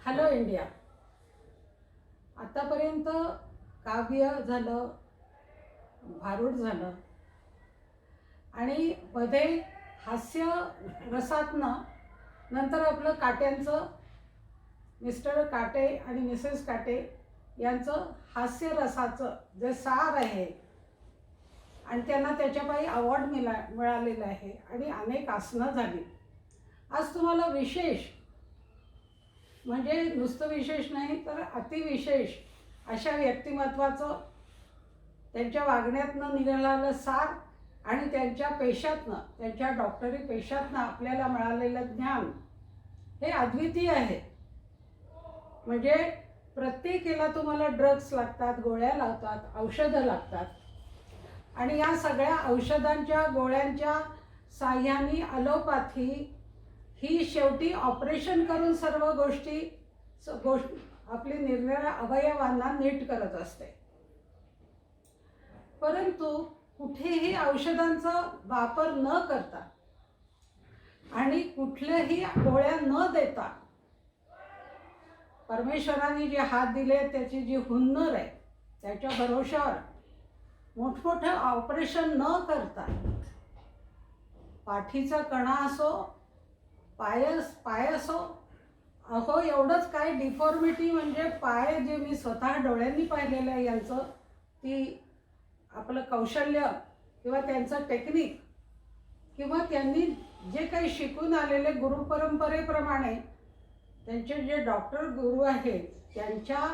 Hello India. आतापर्यंत काव्य झालं, भारूड झालं आणि मध्ये हास्य रसातनं नंतर आपलं काट्यांचं मिस्टर काटे आणि मिसेस काटे यांचं हास्य रसाचं जे सार आहे आणि त्यांना त्याच्यापायी अवॉर्ड मिळालेला आहे आणि अनेक आसनं झाली. आज तुम्हाला विशेष म्हणजे नुसतं विशेष नाही तर अतिविशेष अशा व्यक्तिमत्वाचं त्यांच्या वागण्यातनं निघालेलं सार आणि त्यांच्या पेशातनं, त्यांच्या डॉक्टरी पेशातनं आपल्याला मिळालेलं ज्ञान हे अद्वितीय आहे. म्हणजे प्रत्येकीला तुम्हाला ड्रग्स लागतात, गोळ्या लावतात, औषधं लागतात आणि या सगळ्या औषधांच्या गोळ्यांच्या साह्याने ॲलोपॅथी ही शेवटी ऑपरेशन करून सर्व गोष्टी आपली निरनिराळ्या अवयवांना नीट करत असते. परंतु कुठेही औषधांचा वापर न करता आणि कुठल्याही गोळ्या न देता परमेश्वराने जे हात दिले त्याची जी हुन्नर आहे त्याच्या भरोशावर मोठमोठं ऑपरेशन न करता पाठीचा कणा असो, पाय असो, अहो एवढंच काय डिफॉर्मिटी म्हणजे पाय जे मी स्वतः डोळ्यांनी पाहिलेलं आहे यांचं ती आपलं कौशल्य किंवा त्यांचं टेक्निक किंवा त्यांनी जे काही शिकून आलेले गुरुपरंपरेप्रमाणे त्यांचे जे डॉक्टर गुरु आहेत त्यांच्या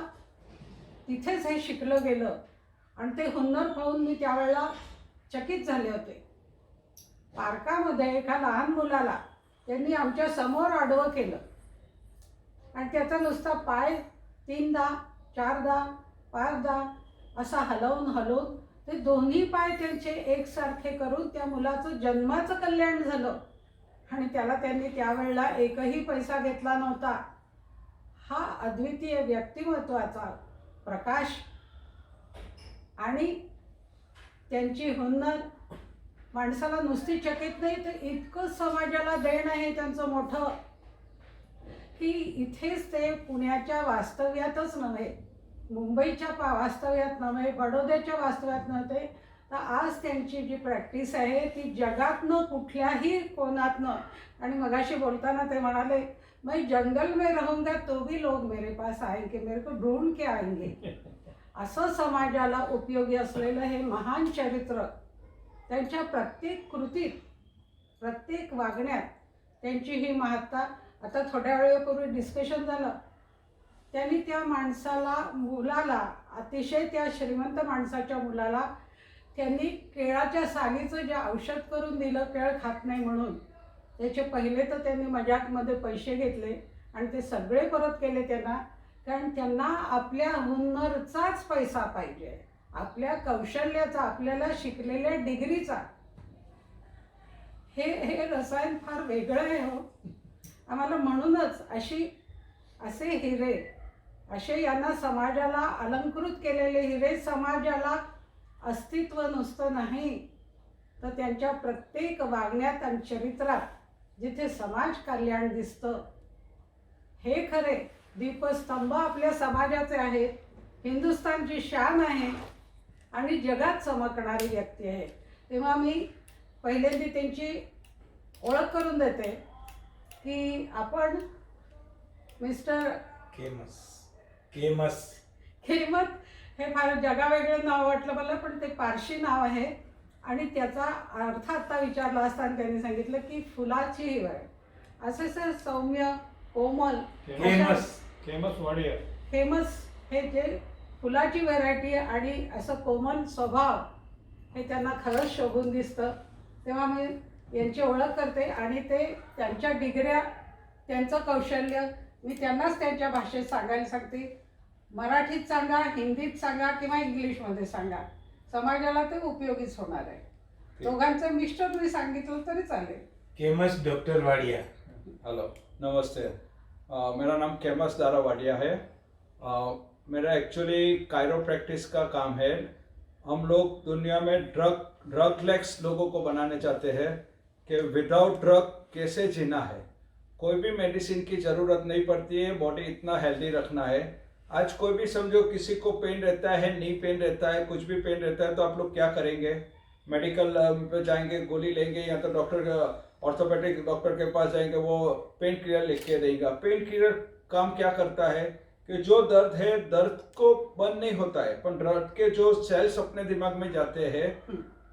तिथेच हे शिकलं गेलं आणि ते हुन्नर पाहून मी त्यावेळेला चकित झाले होते. पार्कामध्ये एका लहान मुलाला त्यांनी आमच्या समोर आडवं केलं आणि त्याचा नुसता पाय 3दा 4दा 5दा असा हलवून ते दोन्ही पाय त्यांचे एकसारखे करून त्या मुलाचं जन्माचं कल्याण झालं आणि त्याला त्यांनी त्यावेळेला एकही पैसा घेतला नव्हता. हा अद्वितीय व्यक्तिमत्वाचा प्रकाश आणि त्यांची हुन्नर माणसाला नुसती चकित नाही तर इतकं समाजाला देणं आहे त्यांचं मोठं की इथेच ते पुण्याच्या वास्तव्यातच नव्हे, मुंबईच्या वास्तव्यात नव्हे, बडोद्याच्या वास्तव्यात नव्हे तर आज त्यांची जी प्रॅक्टिस आहे ती जगातनं कुठल्याही कोणातनं. आणि मगाशी बोलताना ते म्हणाले मैं जंगल में रहूंगा तो भी लोग मेरे पास आएंगे, मेरे को ढूंढ के आएंगे. असं समाजाला उपयोगी असलेलं हे महान चरित्र त्यांच्या प्रत्येक कृतीत, प्रत्येक वागण्यात त्यांची ही महत्ता. आता थोड्या वेळेपूर्वी डिस्कशन झालं, त्यांनी त्या मुलाला अतिशय त्या श्रीमंत माणसाच्या मुलाला त्यांनी केळाच्या सालीचं जे औषध करून दिलं, केळ खात नाही म्हणून, त्याचे पहिले तर त्यांनी मजाकमध्ये पैसे घेतले आणि ते सगळे परत केले त्यांना, कारण त्यांना आपल्या हुन्नरचाच पैसा पाहिजे, आपल्या कौशल्याचा, आपल्याला शिकलेल्या डिग्रीचा. हे रसायन फार वेगळं आहे हो आम्हाला. म्हणूनच असे हिरे, असे यांना समाजाला अलंकृत केलेले हिरे समाजाला अस्तित्व नुसतं नाही तर त्यांच्या प्रत्येक वागण्यात आणि चरित्रात जिथे समाज कल्याण दिसतं हे खरे दीपस्तंभ आपल्या समाजाचे आहेत. हिंदुस्थानची शान आहे आणि जगात चमकणारी व्यक्ती आहे. तेव्हा मी पहिल्यांदा त्यांची ओळख करून देते की आपण मिस्टर खेमत हे फार जगावेगळं नाव वाटलं मला, पण ते पारशी नाव आहे आणि त्याचा अर्थ आता विचारला असताना त्यांनी सांगितलं की फुलाची हिवाळ. असे सर सौम्य कोमल फेमस हे जे फुलाची व्हरायटी आणि असं कोमल स्वभाव हे त्यांना खरंच शोभून दिसतं. तेव्हा मी यांची ओळख करते आणि ते त्यांच्या डिग्र्या, त्यांचं कौशल्य मी त्यांनाच त्यांच्या भाषेत सांगायला सांगते. मराठीत सांगा, हिंदीत सांगा किंवा इंग्लिशमध्ये सांगा, समाजाला ते उपयोगीच होणार आहे. दोघांचं मिस्टर मी सांगितलं तरी चालेल. केमस डॉक्टर वाडिया. हेलो, नमस्ते. मेरा नाम केमस दारा वाडिया है. मेरा एक्चुअली कायरोप्रैक्टिस का काम है. हम लोग दुनिया में ड्रगलेस लोगों को बनाने चाहते हैं कि विदाउट ड्रग कैसे जीना है, कोई भी मेडिसिन की ज़रूरत नहीं पड़ती है, बॉडी इतना हेल्दी रखना है। आज कोई भी समझो किसी को पेन रहता है, नी पेन रहता है, कुछ भी पेन रहता है, तो आप लोग क्या करेंगे? मेडिकल पे जाएंगे, गोली लेंगे, या तो डॉक्टर ऑर्थोपेडिक डॉक्टर के पास जाएंगे, वो पेन किलर लिख के देगा। पेन किलर काम क्या करता है कि जो दर्द है, दर्द को बंद नहीं होता है, पर दर्द के जो सेल्स अपने दिमाग में जाते हैं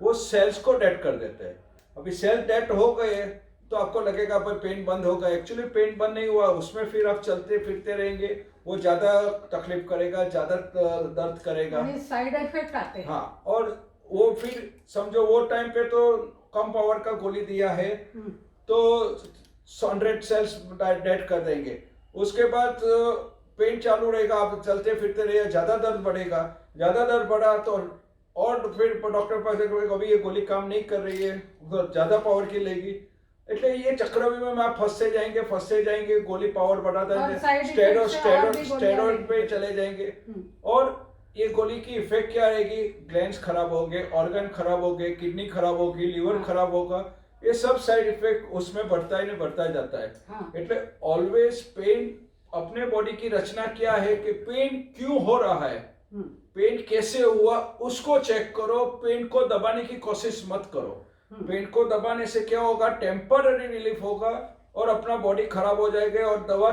वो सेल्स को डेड कर देते हैं। अभी सेल डेड हो गए तो आपको लगेगा भाई पेन बंद हो गया, एक्चुअली पेन बंद नहीं हुआ, उसमें फिर आप चलते फिरते रहेंगे, वो ज्यादा तकलीफ करेगा, ज्यादा दर्द करेगा, साइड इफेक्ट आते हैं। हाँ, और वो फिर समझो वो टाइम पे तो कम पावर का गोली दिया है तो 100 सेल्स डेड कर देंगे। उसके बाद पेन चालू रहेगा, आप चलते फिरते रहिए, ज्यादा दर्द बढ़ेगा, ज्यादा दर्द बढ़ा तो और फिर डॉक्टर पास अभी ये गोली काम नहीं कर रही है, ज्यादा पावर की लेगी, એટલે ये चक्रव्यूह में आप फंसते जाएंगे, गोली पावर बढ़ाता है, स्टेरॉइड पे चले जाएंगे, और ये गोली की इफेक्ट क्या रहेगी? ग्लैंड्स खराब होंगे, ऑर्गन खराब होंगे, किडनी खराब होगी, लीवर खराब होगा, ये सब साइड इफेक्ट उसमें बढ़ता ही नहीं बढ़ता जाता है। એટલે ऑलवेज पेन, अपने बॉडी की रचना क्या है कि पेन क्यों हो रहा है, पेन कैसे हुआ, उसको चेक करो, पेन को दबाने की कोशिश मत करो। पेन को दबाने से क्या होगा? टेम्पररी रिलीफ होगा और अपना बॉडी खराब हो जाएगा, और दवा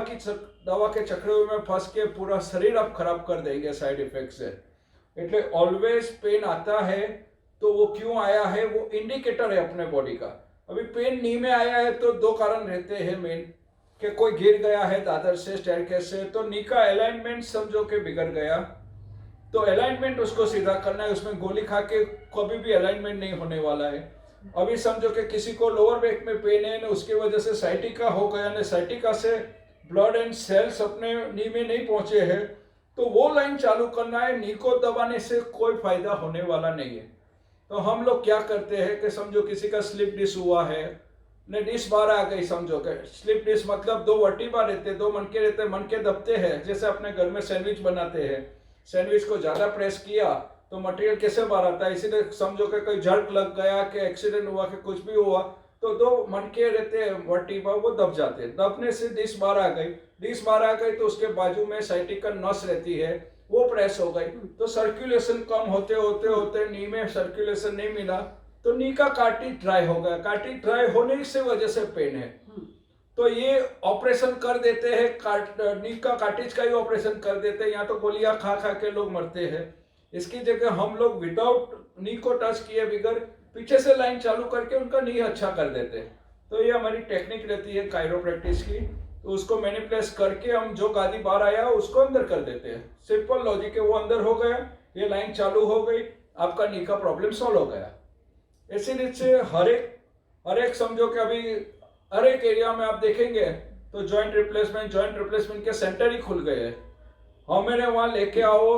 के चक्रव्यूह में फंस के पूरा शरीर आप खराब कर देंगे साइड इफेक्ट से। એટલે ऑलवेज पेन आता है तो वो क्यों आया है, वो इंडिकेटर है अपने बॉडी का। अभी पेन नी में आया है तो 2 कारण रहते हैं मेन, कि कोई गिर गया है दादर से, स्टेयरकेस से, तो नी का अलाइनमेंट समझो कि बिगड़ गया, तो अलाइनमेंट उसको सीधा करना है, उसमें गोली खा के कभी भी अलाइनमेंट नहीं होने वाला है। अभी समझो कि किसी को लोअर बैक में पेन है ना, उसकी वजह से साइटिका हो गया ना, साइटिका से ब्लड एंड सेल्स अपने नी में नहीं पहुंचे हैं, तो वो लाइन चालू करना है। नी को दबाने से कोई फायदा होने वाला नहीं है। तो हम लोग क्या करते हैं कि समझो किसी का स्लिप डिस्क हुआ है ने, डिस्क बाहर आ गई, समझो कि स्लिप डिस्क मतलब 2 वर्टिब्रा रहते हैं, 2 मनके रहते हैं, मनके दबते हैं, जैसे अपने घर में सैंडविच बनाते हैं, सैंडविच को ज्यादा प्रेस किया तो मटेरियल कैसे बाहर आता है, इसीलिए समझो कि कोई झड़क लग गया, कि एक्सीडेंट हुआ, कि कुछ भी हुआ, तो 2 मनके रहते हैं वर्टिब्रा, वो दब जाते हैं, दबने से डिस्क बाहर आ गई, डिस्क बाहर आ गई तो उसके बाजू में साइटिकल नस रहती है, वो प्रेस हो गई, तो सर्कुलेशन कम होते होते होते नी में सर्कुलेशन नहीं मिला, तो नी का कार्टिज ड्राई हो गया। कार्टिज ड्राई होने से वजह से पेन है, तो ये ऑपरेशन कर देते हैं, नी का कार्टिज का ही ऑपरेशन कर देते हैं, या तो गोलियां खा खा के लोग मरते हैं। इसकी जगह हम लोग विदाउट नी को टच किए बगैर पीछे से लाइन चालू करके उनका नी अच्छा कर देते हैं। तो ये हमारी टेक्निक रहती है कायरोप्रैक्टिस की, तो उसको मैनिपुलेट करके हम जो गादी बाहर आया उसको अंदर कर देते हैं। सिंपल लॉजिक है, वो अंदर हो गया, ये लाइन चालू हो गई, आपका नी का प्रॉब्लम सॉल्व हो गया। इसी रीत से हर एक समझो कि अभी हर एक एरिया में आप देखेंगे तो जॉइंट रिप्लेसमेंट के सेंटर ही खुल गए हैं। हमें वहां लेके आओ,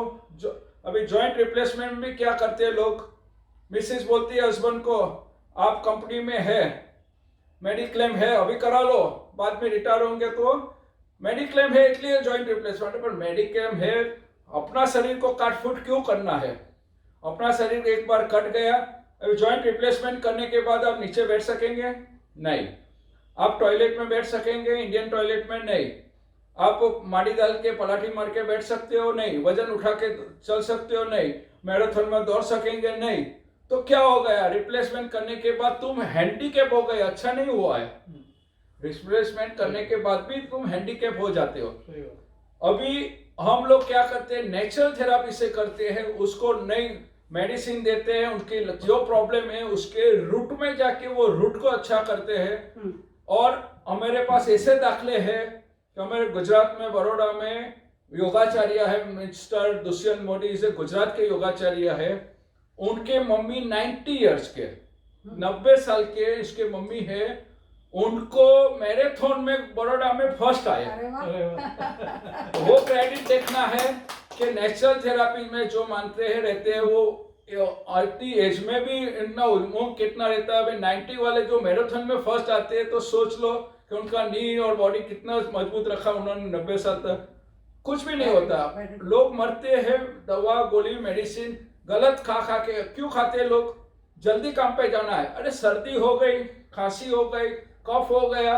अभी जॉइंट रिप्लेसमेंट में भी क्या करते हैं लोग, मिसेस बोलती है हस्बैंड को, आप कंपनी में है, मेडिक्लेम है, अभी करा लो, बाद में रिटायर होंगे तो मेडिक्लेम है इसलिए जॉइंट रिप्लेसमेंट, पर मेडिक्लेम है, अपना शरीर को काट फूट क्यों करना है? अपना शरीर एक बार कट गया, अभी जॉइंट रिप्लेसमेंट करने के बाद आप नीचे बैठ सकेंगे? नहीं। आप टॉयलेट में बैठ सकेंगे? इंडियन टॉयलेट में नहीं। आप माड़ी डाल के पलाठी मार के बैठ सकते हो? नहीं। वजन उठा के चल सकते हो? नहीं। मैराथन में दौड़ सकेंगे? नहीं। तो क्या हो गया? रिप्लेसमेंट करने के बाद तुम हैंडीकैप हो गए, अच्छा नहीं हुआ है। रिप्लेसमेंट करने के बाद भी तुम हैंडीकैप हो जाते हो। अभी हम लोग क्या करते हैं, नेचुरल थेरापी से करते हैं, उसको नई मेडिसिन देते हैं, उनकी जो प्रॉब्लम है उसके रूट में जाके वो रूट को अच्छा करते हैं। और हमारे पास ऐसे दाखले हैं कि हमारे गुजरात में, बड़ौदा में योगाचार्य है मिस्टर दुष्यंत मोदी, से गुजरात के योगाचार्य है। उनके मम्मी 90 इयर्स के, 90 साल के इसके मम्मी है, उनको मैराथन में बड़ौदा में फर्स्ट आया। वो क्रेडिट देखना है कि नेचुरल थेरापी में जो मानते हैं रहते हैं, वो आती एज में भी इतना उमंग कितना रहता है। 90 वाले जो मैराथन में फर्स्ट आते हैं, तो सोच लो कि उनका नी और बॉडी कितना मजबूत रखा उन्होंने 90 साल तक। कुछ भी नहीं होता, लोग मरते हैं दवा गोली मेडिसिन गलत खा खा के। क्यों खाते हैं लोग? जल्दी काम पे जाना है। अरे सर्दी हो गई, खांसी हो गई, कफ हो गया,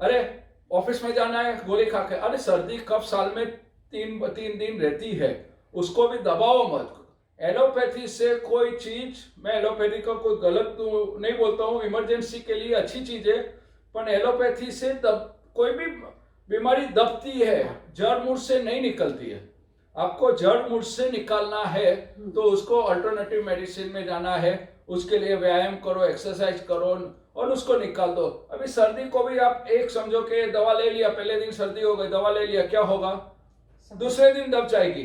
अरे ऑफिस में जाना है, गोली खा के, अरे सर्दी कब साल में तीन दिन रहती है, उसको भी दबाओ मत। एलोपैथी से कोई चीज, मैं एलोपैथी का कोई गलत नहीं बोलता हूँ, इमरजेंसी के लिए अच्छी चीज है, पर एलोपैथी से कोई भी बीमारी दबती है, जड़ मूड से नहीं निकलती है। आपको जड़ मूड से निकालना है तो उसको अल्टरनेटिव मेडिसिन में जाना है, उसके लिए व्यायाम करो, एक्सरसाइज करो और उसको निकाल दो। अभी सर्दी को भी आप एक समझो कि दवा ले लिया, पहले दिन सर्दी हो गई, दवा ले लिया, क्या होगा, दूसरे दिन दब जाएगी,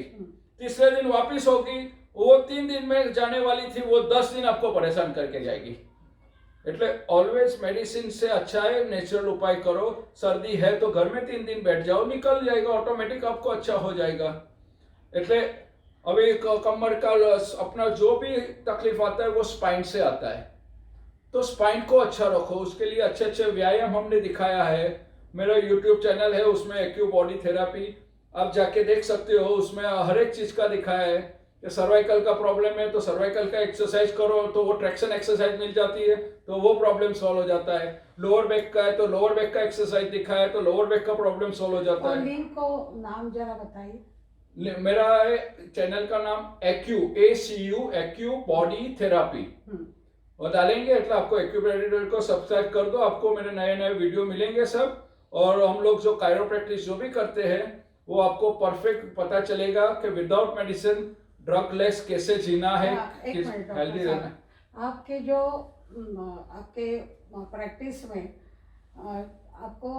तीसरे दिन वापिस होगी, वो 3 दिन में जाने वाली थी वो 10 दिन आपको परेशान करके जाएगी। એટલે ऑलवेज मेडिसिन से अच्छा है नेचुरल उपाय करो। सर्दी है तो घर में 3 दिन बैठ जाओ, निकल जाएगा, ऑटोमेटिक आपको अच्छा हो जाएगा। એટલે अभी कमर का अपना जो भी तकलीफ आता है वो स्पाइन से आता है, तो स्पाइन को अच्छा रखो, उसके लिए अच्छे अच्छे व्यायाम हमने दिखाया है। मेरा यूट्यूब चैनल है, उसमें एक्यू बॉडी थेरापी आप जाके देख सकते हो, उसमें हर एक चीज का दिखाया है कि सर्वाइकल का प्रॉब्लम है तो सर्वाइकल का एक्सरसाइज करो तो वो ट्रैक्शन एक्सरसाइज मिल जाती है तो वो प्रॉब्लम सॉल्व हो जाता है। लोअर बैक का है तो लोअर बैक का एक्सरसाइज दिखाया है तो लोअर बैक का प्रॉब्लम सॉल्व हो जाता है। लिंक को नाम जरा बताइए। मेरा चैनल का नाम एक्यू बॉडी थेरापी और डालेंगे, એટલે आपको एक्यूप्रेडिटर को सब्सक्राइब कर दो, आपको मेरे नए नए वीडियो मिलेंगे सब। और हम लोग जो कायरोप्रैक्टिस जो भी करते हैं वो आपको परफेक्ट पता चलेगा कि विदाउट मेडिसिन ड्रग लेस कैसे जीना है, हेल्दी रहना। आपके जो आपके प्रैक्टिस में आपको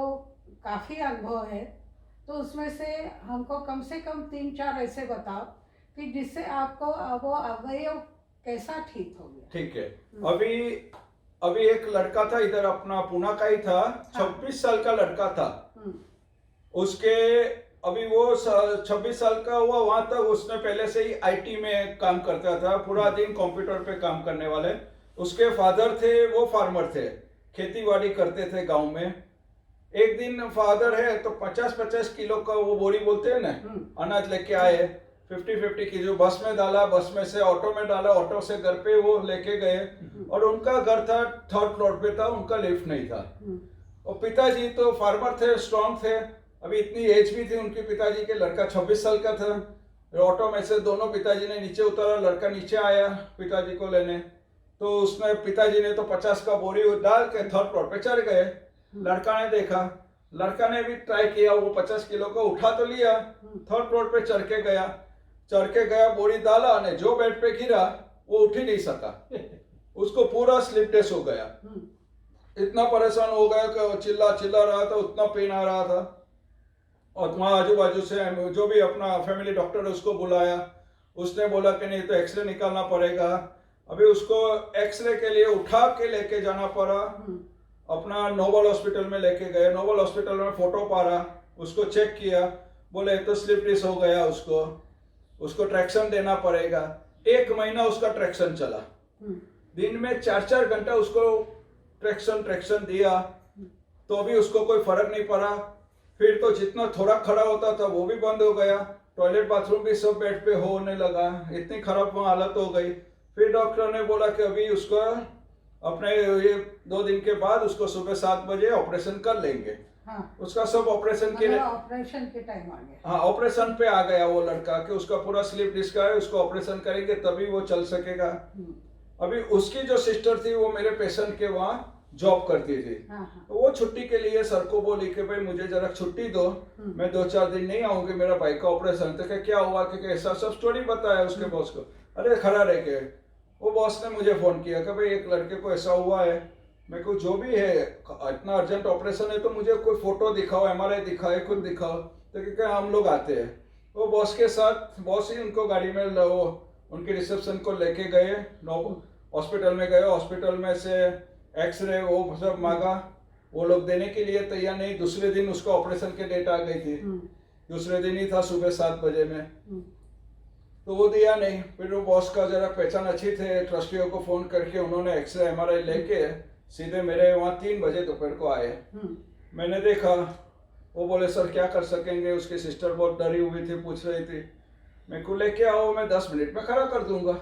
काफ़ी अनुभव है, तो उसमें से हमको कम से कम 3-4 ऐसे बताओ कि जिससे आपको वो अवयव कैसा ठीक हो गया। ठीक है, अभी एक लड़का था इधर, अपना पुणे का ही था, 26 साल का लड़का था। उसके अभी वो 26 साल का हुआ, वहां तक उसने पहले से ही आईटी में काम करता था, पूरा दिन कंप्यूटर पे काम करने वाले। उसके फादर थे, वो फार्मर थे, खेती बाड़ी करते थे गांव में। एक दिन फादर है तो 50-50 किलो का वो बोरी बोलते हैं ना, अनाज लेके आए, 50-50 की जो बस में डाला, बस में से ऑटो में डाला, ऑटो से घर पे वो लेके गए। और उनका घर था 3rd फ्लोर पे था, उनका लिफ्ट नहीं था। और पिताजी तो फार्मर थे, स्ट्रांग थे, अभी इतनी एज भी थी उनके पिताजी के, लड़का 26 साल का था। ऑटो में से दोनों पिताजी ने नीचे उतारा, लड़का नीचे आया पिताजी को लेने, तो उसने पिताजी ने तो 50 का बोरी डाल के 3rd फ्लोर पे चढ़ गए। लड़का ने देखा, लड़का ने भी ट्राई किया, वो 50 किलो को उठा तो लिया, 3rd फ्लोर पे चढ़ के गया, बोरी डाला, ने जो बेड पे गिरा वो उठ ही नहीं सका, उसको पूरा स्लिप डिस्क हो गया। इतना परेशान हो गया कि चिल्ला रहा था, उतना पेन आ रहा था। और वहाँ आजू बाजू से जो भी अपना फैमिली डॉक्टर है उसको बुलाया, उसने बोला कि नहीं तो एक्सरे निकालना पड़ेगा। अभी उसको एक्सरे के लिए उठा के लेके जाना पड़ा, अपना नोबल हॉस्पिटल में लेके गए। नोबल हॉस्पिटल में फोटो पारा, उसको चेक किया, बोले तो स्लिप डिस्क हो गया, उसको ट्रैक्शन देना पड़ेगा। 1 महीना उसका ट्रैक्शन चला, दिन में 4-4 घंटा उसको ट्रैक्शन दिया, तो भी उसको कोई फर्क नहीं पड़ा। फिर तो जितना थोड़ा खड़ा होता था वो भी बंद हो गया, टॉयलेट बाथरूम भी सब बेड पे होने लगा, इतनी खराब हालत हो गई। फिर डॉक्टर ने बोला कि अभी उसको अपने ये 2 दिन के बाद उसको सुबह 7 बजे ऑपरेशन कर लेंगे। उसका सब ऑपरेशन के टाइम आ गया। हाँ, ऑपरेशन पे आ गया वो लड़का कि उसका पूरा स्लिप डिस्क है, उसको ऑपरेशन करेंगे तभी वो चल सकेगा। अभी उसकी जो सिस्टर थी वो मेरे पेशेंट के वहाँ जॉब करती थी, तो वो छुट्टी के लिए सर को बोली कि भाई मुझे जरा छुट्टी दो, मैं 2-4 दिन नहीं आऊंगी, मेरा भाई का ऑपरेशन। तो क्या हुआ कि ऐसा सब स्टोरी बताया उसके बॉस को। अरे खड़ा रह के वो बॉस ने मुझे फोन किया कि भाई एक लड़के को ऐसा हुआ है, मैं को जो भी है इतना अर्जेंट ऑपरेशन है तो मुझे कोई फोटो दिखाओ, MRI दिखाओ, कुछ दिखाओ। तो क्या हम लोग आते हैं, वो बॉस के साथ, बॉस ही उनको गाड़ी में उनके रिसेप्शन को लेके गए, हॉस्पिटल में गए। हॉस्पिटल में से एक्सरे वो सब मांगा, वो लोग देने के लिए तैयार नहीं। दूसरे दिन उसका ऑपरेशन के डेट आ गई थी, दूसरे दिन ही था सुबह 7 बजे में, तो वो दिया नहीं। फिर वो बॉस का जरा पहचान अच्छी थे, ट्रस्टियों को फोन करके उन्होंने एक्सरे MRI लेके सीधे मेरे वहाँ 3 बजे दोपहर को आए। मैंने देखा, वो बोले सर क्या कर सकेंगे, उसकी सिस्टर बहुत डरी हुई थी, पूछ रही थी। मैं को लेके आओ, मैं 10 मिनट में खड़ा कर दूंगा।